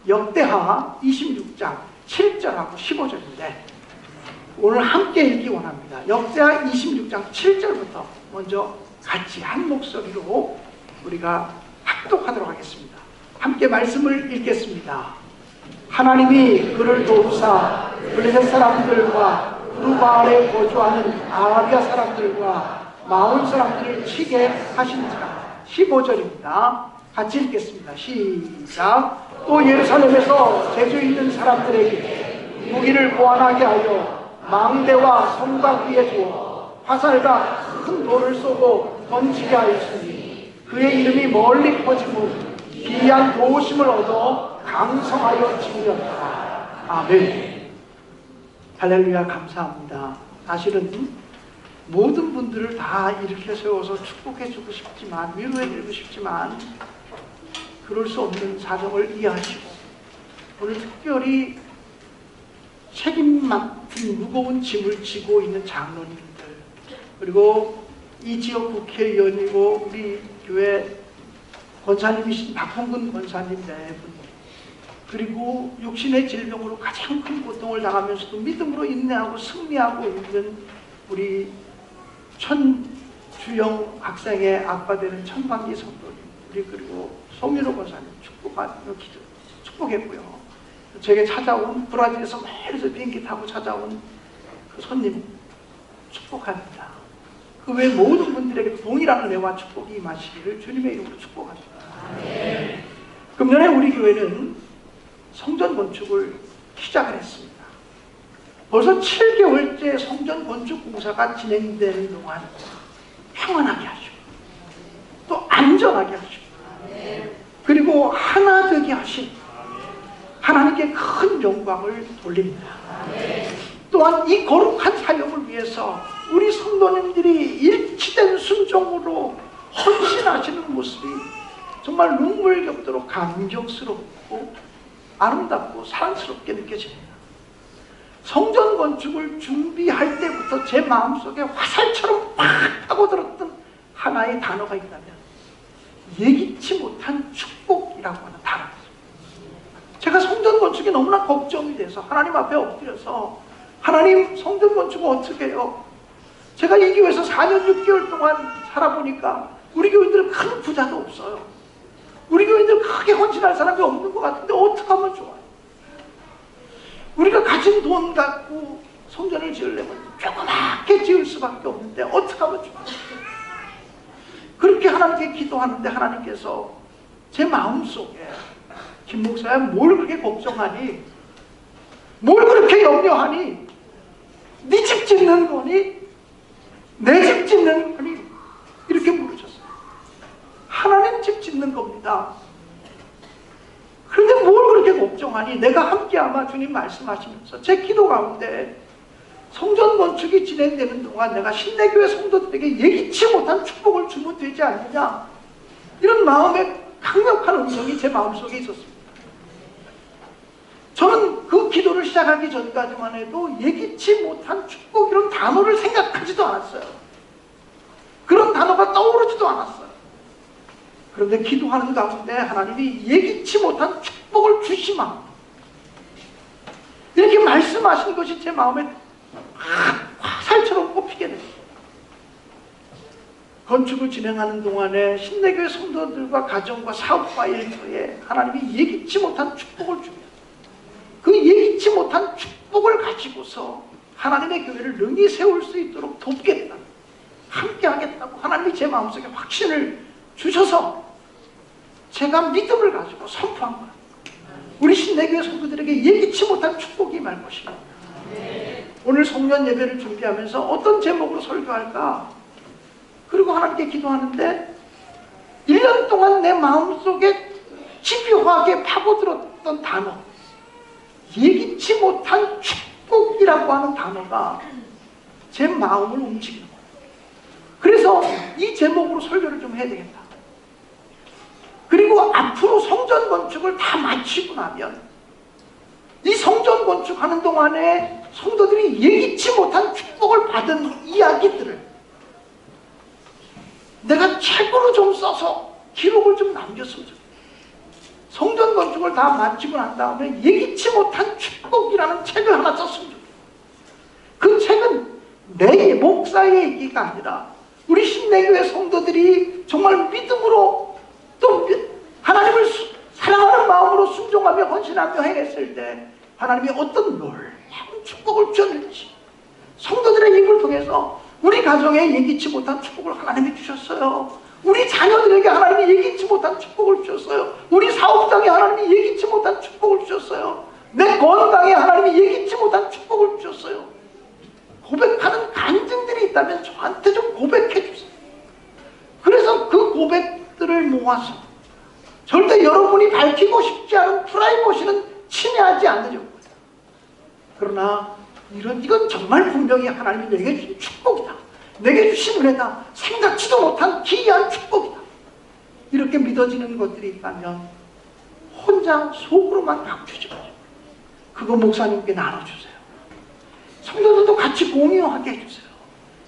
역대하 26장 7절하고 15절인데 오늘 함께 읽기 원합니다. 역대하 26장 7절부터 먼저 같이 한 목소리로 우리가 합독하도록 하겠습니다. 함께 말씀을 읽겠습니다. 하나님이 그를 도우사 블레셋 사람들과 루바알에 거주하는 아라비아 사람들과 마온 사람들을 치게 하시니라. 15절입니다. 같이 읽겠습니다. 시작. 또 예루살렘에서 재주 있는 사람들에게 무기를 보완하게 하여 망대와 성곽 위에 두어 화살과 큰 돌을 쏘고 던지게 하였으니 그의 이름이 멀리 퍼지고 기이한 도우심을 얻어 강성하여 지으렸다. 아멘. 할렐루야. 감사합니다. 사실은 모든 분들을 다 이렇게 세워서 축복해주고 싶지만, 위로해드리고 싶지만 그럴 수 없는 사정을 이해하시고 오늘 특별히 책임 맡은 무거운 짐을 지고 있는 장로님들, 그리고 이 지역 국회의원이고 우리 교회 권사님이신 박홍근 권사님 네 분, 그리고 육신의 질병으로 가장 큰 고통을 당하면서도 믿음으로 인내하고 승리하고 있는 우리 천주영 학생의 아빠 되는 천광기 성도님, 우리 그리고 송윤호 권사님 축복했고요. 제게 찾아온 브라질에서 멀리서 비행기 타고 찾아온 그 손님 축복합니다. 그 외 모든 분들에게 동일한 은혜와 축복이 임하시기를 주님의 이름으로 축복합니다. 금년에 우리 교회는 성전 건축을 시작을 했습니다. 벌써 7개월째 성전 건축 공사가 진행되는 동안 평안하게 하시고 또 안전하게 하시고 그리고 하나 되게 하신 하나님께 큰 영광을 돌립니다. 또한 이 거룩한 사역을 위해서 우리 성도님들이 일치된 순종으로 헌신하시는 모습이 정말 눈물 겹도록 감격스럽고 아름답고 사랑스럽게 느껴집니다. 성전 건축을 준비할 때부터 제 마음속에 화살처럼 팍 파고들었던 하나의 단어가 있다면 예기치 못한 축복이라고 하는 단어입니다. 제가 성전 건축이 너무나 걱정이 돼서 하나님 앞에 엎드려서 하나님, 성전 건축은 어떻게 해요? 제가 이 교회에서 4년 6개월 동안 살아보니까 우리 교인들은 큰 부자도 없어요. 우리 교인들 크게 헌신할 사람이 없는 것 같은데 어떻게 하면 좋아요? 우리가 가진 돈 갖고 성전을 지으려면 조그맣게 지을 수밖에 없는데 어떻게 하면 좋아요? 그렇게 하나님께 기도하는데 하나님께서 제 마음속에 김 목사야 뭘 그렇게 걱정하니? 뭘 그렇게 염려하니? 네 집 짓는 거니? 내 집 짓는 거니? 이렇게 물으셨어요. 하나님 집 짓는 겁니다. 그런데 뭘 그렇게 걱정하니? 내가 함께 아마 주님 말씀하시면서 제 기도 가운데 성전 건축이 진행되는 동안 내가 신내교회 성도들에게 예기치 못한 축복을 주면 되지 않느냐, 이런 마음의 강력한 음성이 제 마음속에 있었습니다. 저는 그 기도를 시작하기 전까지만 해도 예기치 못한 축복 이런 단어를 생각하지도 않았어요. 그런 단어가 떠오르지도 않았어요. 그런데 기도하는 가운데 하나님이 예기치 못한 축복을 주시마 이렇게 말씀하신 것이 제 마음에 화살처럼 꼽히게 됐어요. 건축을 진행하는 동안에 신내교회 성도들과 가정과 사업과 일터에 하나님이 예기치 못한 축복을 주며 그 예기치 못한 축복을 가지고서 하나님의 교회를 능히 세울 수 있도록 돕겠다, 함께 하겠다고 하나님이 제 마음속에 확신을 주셔서 제가 믿음을 가지고 선포한 거예요. 우리 신내교회 성도들에게 예기치 못한 축복이 임할 것입니다. 오늘 성년 예배를 준비하면서 어떤 제목으로 설교할까? 그리고 하나님께 기도하는데 1년 동안 내 마음속에 집요하게 파고들었던 단어, 예기치 못한 축복이라고 하는 단어가 제 마음을 움직이는 거예요. 그래서 이 제목으로 설교를 좀 해야 되겠다. 그리고 앞으로 성전 건축을 다 마치고 나면 이 성전 건축하는 동안에 성도들이 예기치 못한 축복을 받은 이야기들을 내가 책으로 좀 써서 기록을 좀 남겼으면 좋겠어요. 성전 건축을 다 마치고 난 다음에 예기치 못한 축복이라는 책을 하나 썼습니다. 그 책은 내 목사의 얘기가 아니라 우리 신내교회 성도들이 정말 믿음으로 또 하나님을 사랑하는 마음으로 순종하며 헌신하며 행했을 때 하나님이 어떤 놀라운 축복을 주셨는지, 성도들의 입을 통해서 우리 가정에 예기치 못한 축복을 하나님이 주셨어요. 우리 자녀들에게 하나님이 예기치 못한 축복을 주셨어요. 우리 사업장에 하나님이 예기치 못한 축복을 주셨어요. 내 건강에 하나님이 예기치 못한 축복을 주셨어요. 고백하는 간증들이 있다면 저한테 좀 고백해 주세요. 그래서 그 고백들을 모아서 절대 여러분이 밝히고 싶지 않은 프라이버시는 침해하지 않으려고. 그러나 이건 정말 분명히 하나님이 내게 주신 축복이다. 내게 주신 은혜다. 생각지도 못한 기이한 축복이다. 이렇게 믿어지는 것들이 있다면 혼자 속으로만 감추지 마세요. 그거 목사님께 나눠주세요. 성도들도 같이 공유하게 해주세요.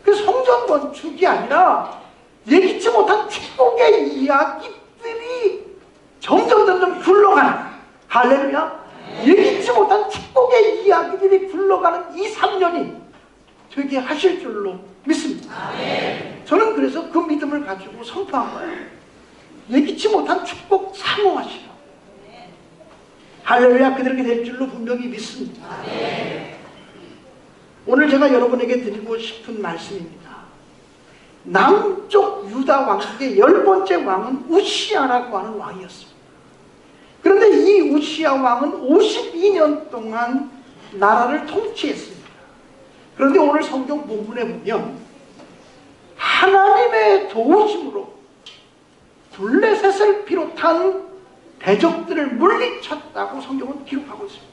그 성전 건축이 아니라 예기치 못한 축복의 이야기들이 점점 굴러가는, 할렐루야, 예기치 못한 축복의 이야기들이 굴러가는 2, 3년이 되게 하실 줄로 믿습니다. 저는 그래서 그 믿음을 가지고 선포한 거예요. 예기치 못한 축복 사모하시라. 할렐루야, 그렇게 될 줄로 분명히 믿습니다. 오늘 제가 여러분에게 드리고 싶은 말씀입니다. 남쪽 유다 왕국의 10번째 왕은 우시야라고 하는 왕이었습니다. 그런데 이 우시야 왕은 52년 동안 나라를 통치했습니다. 그런데 오늘 성경 본문에 보면 하나님의 도우심으로 블레셋을 비롯한 대적들을 물리쳤다고 성경은 기록하고 있습니다.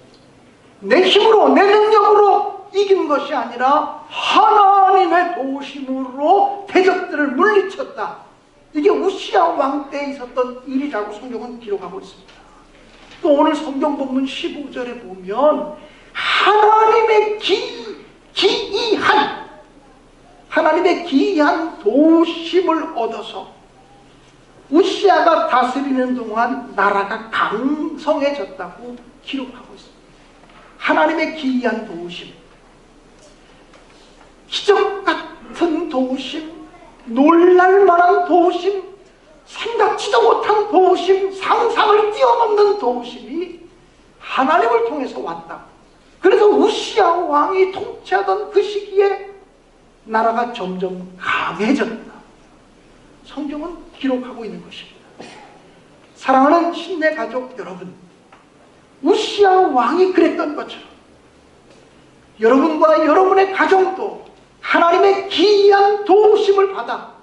내 힘으로, 내 능력으로 이긴 것이 아니라 하나님의 도우심으로 대적들을 물리쳤다. 이게 우시야 왕 때 있었던 일이라고 성경은 기록하고 있습니다. 또 오늘 성경 본문 15절에 보면 하나님의 기이한 도우심을 얻어서 우시야가 다스리는 동안 나라가 강성해졌다고 기록하고 있습니다. 하나님의 기이한 도우심, 기적 같은 도우심, 놀랄만한 도우심, 생각지도 못한 도우심, 상상을 뛰어넘는 도우심이 하나님을 통해서 왔다. 그래서 우시야 왕이 통치하던 그 시기에 나라가 점점 강해졌다. 성경은 기록하고 있는 것입니다. 사랑하는 신내 가족 여러분, 우시야 왕이 그랬던 것처럼 여러분과 여러분의 가정도 하나님의 기이한 도우심을 받아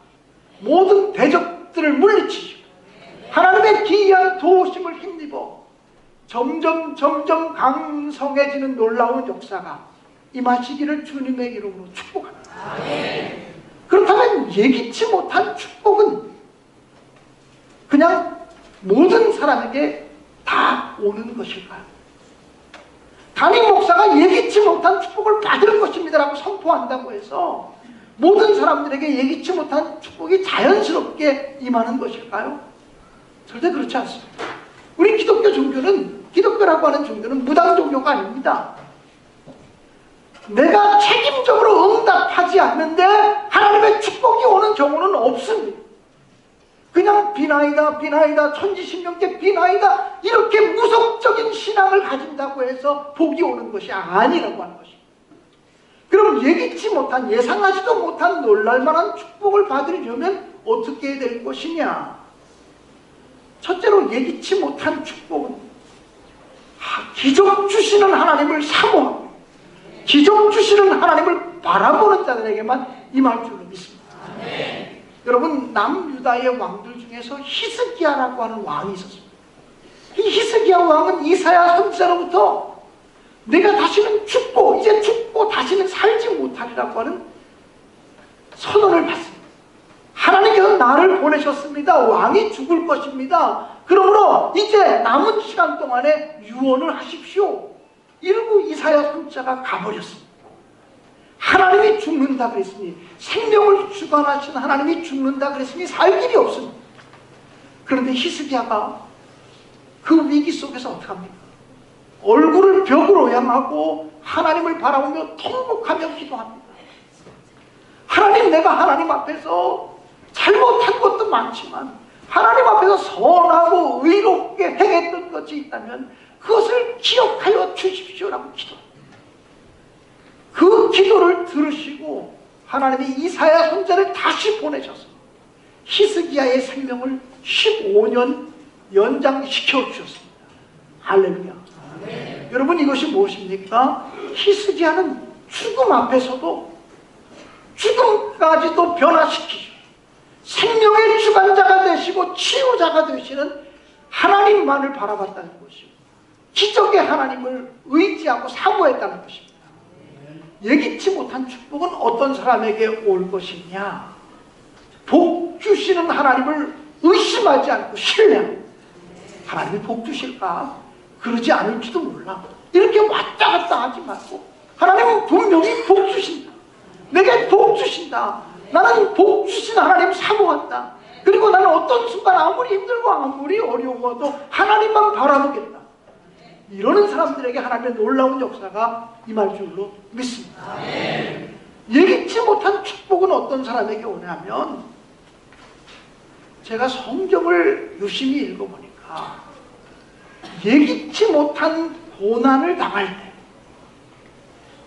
모든 대적들을 물리치시고 하나님의 기이한 도우심을 힘입어 점점 강성해지는 놀라운 역사가 임하시기를 주님의 이름으로 축복합니다. 그렇다면 예기치 못한 축복은 그냥 모든 사람에게 다 오는 것일까요? 담임 목사가 예기치 못한 축복을 받을 것입니다 라고 선포한다고 해서 모든 사람들에게 예기치 못한 축복이 자연스럽게 임하는 것일까요? 절대 그렇지 않습니다. 우리 기독교 종교는, 기독교라고 하는 종교는 무당 종교가 아닙니다. 내가 책임적으로 응답하지 않는데 하나님의 축복이 오는 경우는 없습니다. 그냥 비나이다 천지신명께 비나이다 이렇게 무속적인 신앙을 가진다고 해서 복이 오는 것이 아니라고 하는 것입니다. 그럼 예기치 못한, 예상하지도 못한 놀랄만한 축복을 받으려면 어떻게 될 것이냐? 첫째로 예기치 못한 축복은 기적 주시는 하나님을 사모하고 기적 주시는 하나님을 바라보는 자들에게만 임할 줄로 믿습니다. 여러분, 남유다의 왕들 중에서 히스기야라고 하는 왕이 있었습니다. 이 히스기야 왕은 이사야 선지자로부터 내가 다시는 죽고 이제 죽고 다시는 살지 못하리라고 하는 선언을 받습니다. 하나님께서 나를 보내셨습니다. 왕이 죽을 것입니다. 그러므로 이제 남은 시간 동안에 유언을 하십시오. 이러고 이사야 선지자가 가버렸습니다. 하나님이 죽는다 그랬으니, 생명을 주관하신 하나님이 죽는다 그랬으니 살 길이 없습니다. 그런데 히스기야가 그 위기 속에서 어떡합니까? 얼굴을 벽으로 향하고 하나님을 바라보며 통곡하며 기도합니다. 하나님, 내가 하나님 앞에서 잘못한 것도 많지만 하나님 앞에서 선하고 의롭게 행했던 것이 있다면 그것을 기억하여 주십시오라고 기도합니다. 그 기도를 들으시고 하나님이 이사야 선지자를 다시 보내셔서 히스기야의 생명을 15년 연장시켜 주셨습니다. 할렐루야. 네. 여러분, 이것이 무엇입니까? 히스기야는 죽음 앞에서도 죽음까지도 변화시키시고 생명의 주관자가 되시고 치유자가 되시는 하나님만을 바라봤다는 것이고 기적의 하나님을 의지하고 사모했다는 것입니다. 예기치 못한 축복은 어떤 사람에게 올 것이냐? 복 주시는 하나님을 의심하지 않고 신뢰하고, 하나님이 복 주실까? 그러지 않을지도 몰라. 이렇게 왔다 갔다 하지 말고 하나님은 분명히 복 주신다. 내게 복 주신다. 나는 복 주신 하나님 사모한다. 그리고 나는 어떤 순간 아무리 힘들고 아무리 어려워도 하나님만 바라보겠다. 이러는 사람들에게 하나님의 놀라운 역사가 임할 줄로 믿습니다. 예기치 못한 축복은 어떤 사람에게 오냐면, 제가 성경을 유심히 읽어보니까 예기치 못한 고난을 당할 때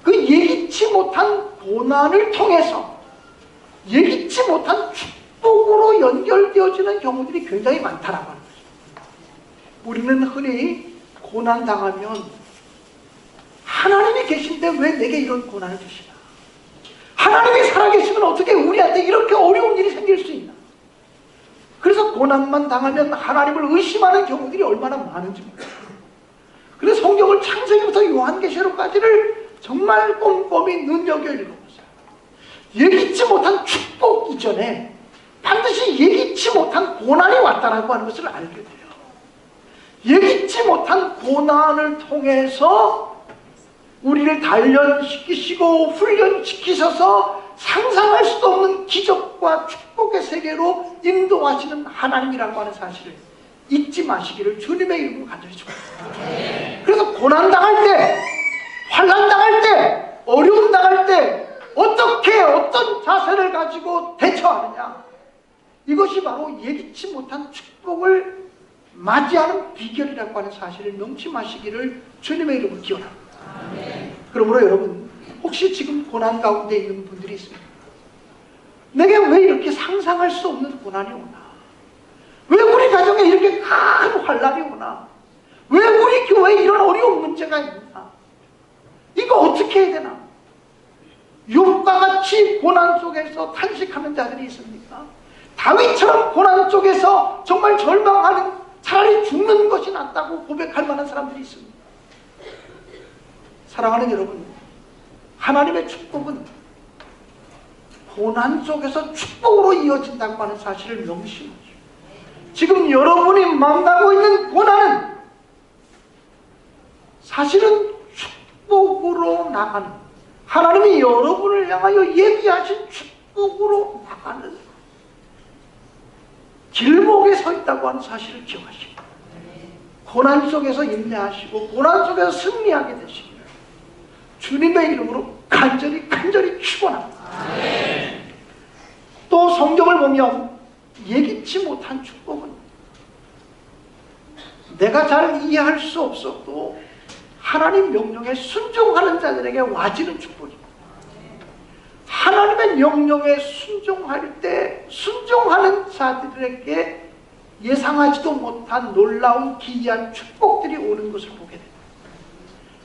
그 예기치 못한 고난을 통해서 예기치 못한 축복으로 연결되어지는 경우들이 굉장히 많다라고 하는 것입니다. 우리는 흔히 고난당하면 하나님이 계신데 왜 내게 이런 고난을 주시나? 하나님이 살아계시면 어떻게 우리한테 이렇게 어려운 일이 생길 수 있나? 그래서 고난만 당하면 하나님을 의심하는 경우들이 얼마나 많은지 몰라요. 그래서 성경을 창세기부터 요한계시록까지를 정말 꼼꼼히 눈여겨 읽어보세요. 예기치 못한 축복 이전에 반드시 예기치 못한 고난이 왔다라고 하는 것을 알게 돼요. 예기치 못한 고난을 통해서 우리를 단련시키시고 훈련시키셔서 상상할 수도 없는 기적과 축복의 세계로 인도하시는 하나님이라고 하는 사실을 잊지 마시기를 주님의 이름으로 간절히 축원합니다. 그래서 고난당할 때, 환난당할 때, 어려움당할 때 어떻게 어떤 자세를 가지고 대처하느냐, 이것이 바로 예기치 못한 축복을 맞이하는 비결이라고 하는 사실을 명심하시기를 주님의 이름으로 기원합니다. 그러므로 여러분, 혹시 지금 고난 가운데 있는 분들이 있습니까? 내게 왜 이렇게 상상할 수 없는 고난이 오나? 왜 우리 가정에 이렇게 큰 환난이 오나? 왜 우리 교회에 이런 어려운 문제가 있나? 이거 어떻게 해야 되나? 욥과 같이 고난 속에서 탄식하는 자들이 있습니까? 다윗처럼 고난 속에서 정말 절망하는, 차라리 죽는 것이 낫다고 고백할 만한 사람들이 있습니다. 사랑하는 여러분, 하나님의 축복은 고난 속에서 축복으로 이어진다고 하는 사실을 명심하십시오. 지금 여러분이 만나고 있는 고난은 사실은 축복으로 나가는, 하나님이 여러분을 향하여 예비하신 축복으로 나가는 길목에 서 있다고 하는 사실을 기억하시고, 고난 속에서 인내하시고 고난 속에서 승리하게 되시기를 주님의 이름으로 간절히 축원합니다. 또 성경을 보면 예기치 못한 축복은 내가 잘 이해할 수 없어도 하나님 명령에 순종하는 자들에게 와지는 축복입니다. 하나님의 명령에 순종할 때 순종하는 자들에게 예상하지도 못한 놀라운 기이한 축복들이 오는 것을 보게 됩니다.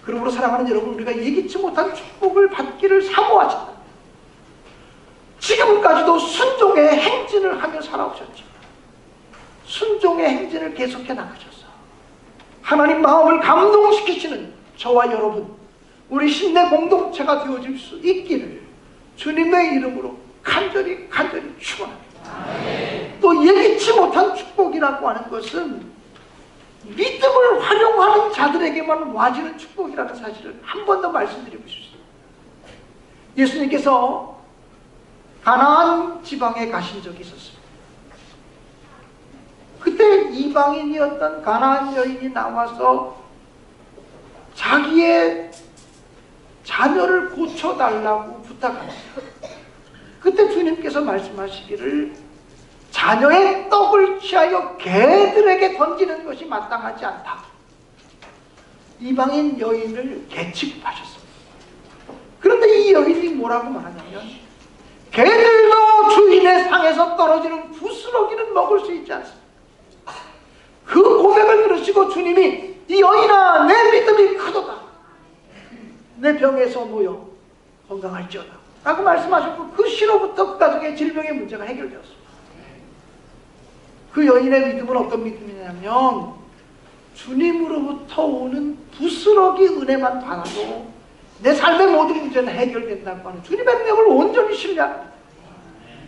그러므로 사랑하는 여러분, 우리가 예기치 못한 축복을 받기를 사모하신다. 지금까지도 순종의 행진을 하며 살아오셨지만 순종의 행진을 계속해 나가셔서 하나님 마음을 감동시키시는 저와 여러분, 우리 신내 공동체가 되어질 수 있기를 주님의 이름으로 간절히 축원합니다. 또 예기치 못한 축복이라고 하는 것은 믿음을 활용하는 자들에게만 와지는 축복이라는 사실을 한 번 더 말씀드리고 싶습니다. 예수님께서 가나안 지방에 가신 적이 있었습니다. 그때 이방인이었던 가나안 여인이 나와서 자기의 자녀를 고쳐달라고 부탁합니다. 그때 주님께서 말씀하시기를 자녀의 떡을 취하여 개들에게 던지는 것이 마땅하지 않다. 이방인 여인을 개 취급하셨습니다. 그런데 이 여인이 뭐라고 말하냐면 개들도 주인의 상에서 떨어지는 부스러기는 먹을 수 있지 않습니다. 그 고백을 들으시고 주님이 이 여인아 내 믿음이 크도다. 내 병에서 놓여 건강할지어다 라고 말씀하셨고 그 시로부터 그 가족의 질병의 문제가 해결되었습니다. 그 여인의 믿음은 어떤 믿음이냐면 주님으로부터 오는 부스러기 은혜만 받아도 내 삶의 모든 문제는 해결된다고 하는 주님의 능력을 온전히 신뢰합니다.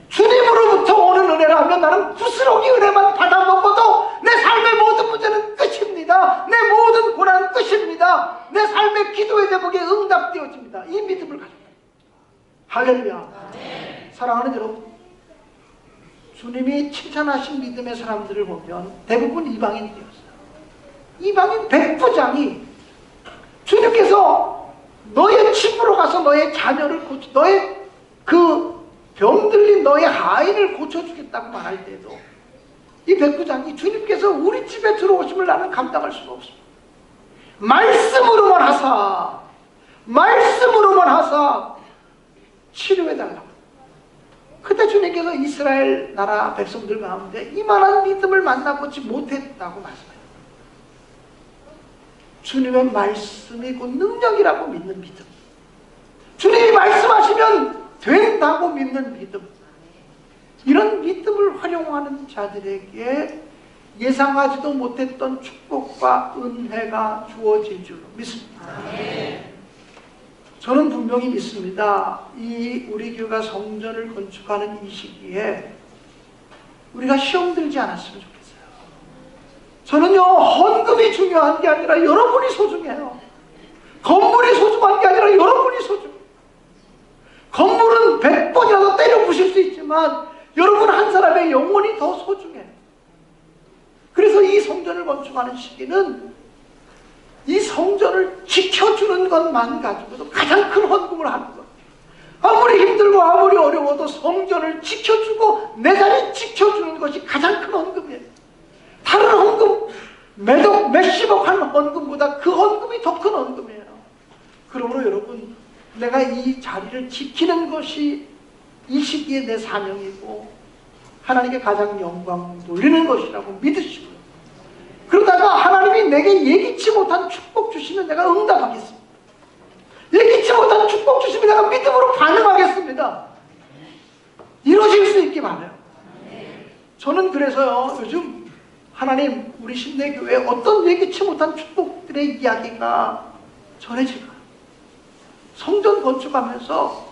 주님으로부터 오는 은혜라면 나는 부스러기 은혜만 받아 먹어도 내 삶의 모든 문제는 끝입니다. 내 모든 고난은 끝입니다. 내 삶의 기도의 제목에 응답되어집니다. 이 믿음을 가지고 할렐루야. 사랑하는 여러분, 주님이 칭찬하신 믿음의 사람들을 보면 대부분 이방인이었어요. 이방인 백부장이 주님께서 너의 집으로 가서 너의 자녀를 고쳐, 너의 그 병들린 너의 하인을 고쳐주겠다고 말할 때도 이 백부장이 주님께서 우리 집에 들어오심을 나는 감당할 수가 없습니다. 말씀으로만 하사 치료해달라고. 그때 주님께서 이스라엘 나라 백성들 가운데 이만한 믿음을 만나보지 못했다고 말씀해요. 주님의 말씀이 곧 능력이라고 믿는 믿음, 주님이 말씀하시면 된다고 믿는 믿음, 이런 믿음을 활용하는 자들에게 예상하지도 못했던 축복과 은혜가 주어질 줄 믿습니다. 저는 분명히 믿습니다. 이 우리 교회가 성전을 건축하는 이 시기에 우리가 시험 들지 않았으면 좋겠어요. 저는요, 헌금이 중요한 게 아니라 여러분이 소중해요. 건물이 소중한 게 아니라 여러분이 소중해요. 건물은 100번이라도 때려 부실 수 있지만 여러분 한 사람의 영혼이 더 소중해요. 그래서 이 성전을 건축하는 시기는 이 성전을 지켜주는 것만 가지고도 가장 큰 헌금을 하는 것. 아무리 힘들고 아무리 어려워도 성전을 지켜주고 내 자리 지켜주는 것이 가장 큰 헌금이에요. 다른 헌금, 몇십억 하는 헌금보다 그 헌금이 더 큰 헌금이에요. 그러므로 여러분, 내가 이 자리를 지키는 것이 이 시기에 내 사명이고 하나님께 가장 영광 돌리는 것이라고 믿으시고요. 그러다가 하나님이 내게 예기치 못한 축복 주시면 내가 응답하겠습니다. 예기치 못한 축복 주시면 내가 믿음으로 반응하겠습니다. 이루어질 수 있기 바라요. 저는 그래서요, 요즘 하나님 우리 신내교회에 어떤 예기치 못한 축복들의 이야기가 전해질까요? 성전 건축하면서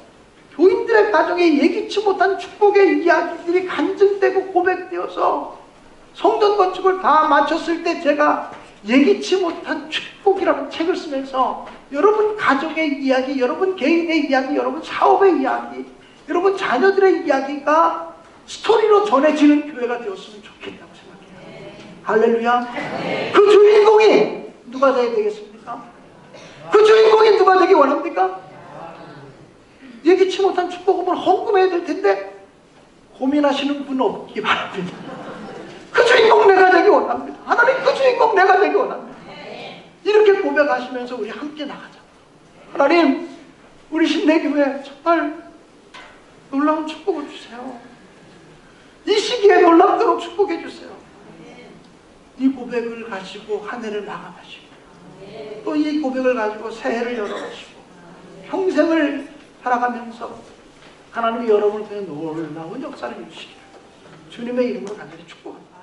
교인들의 가정에 예기치 못한 축복의 이야기들이 간증되고 고백되어서 성전 건축을 다 마쳤을 때 제가 예기치 못한 축복이라는 책을 쓰면서 여러분 가정의 이야기, 여러분 개인의 이야기, 여러분 사업의 이야기, 여러분 자녀들의 이야기가 스토리로 전해지는 교회가 되었으면 좋겠다고 생각해요. 할렐루야. 그 주인공이 누가 되어야 되겠습니까? 그 주인공이 누가 되기 원합니까? 예기치 못한 축복은 헌금해야 될 텐데 고민하시는 분 없기 바랍니다. 그 주인공 내가 되기 원합니다. 하나님, 그 주인공 내가 되기 원합니다. 이렇게 고백하시면서 우리 함께 나가자. 하나님, 우리 신내교회 정말 놀라운 축복을 주세요. 이 시기에 놀랍도록 축복해 주세요. 이 고백을 가지고 한 해를 마감하시고 또 이 고백을 가지고 새해를 열어가시고 평생을 살아가면서 하나님이 여러분을 통해 놀라운 역사를 이루시기를 주님의 이름으로 간절히 축복합니다.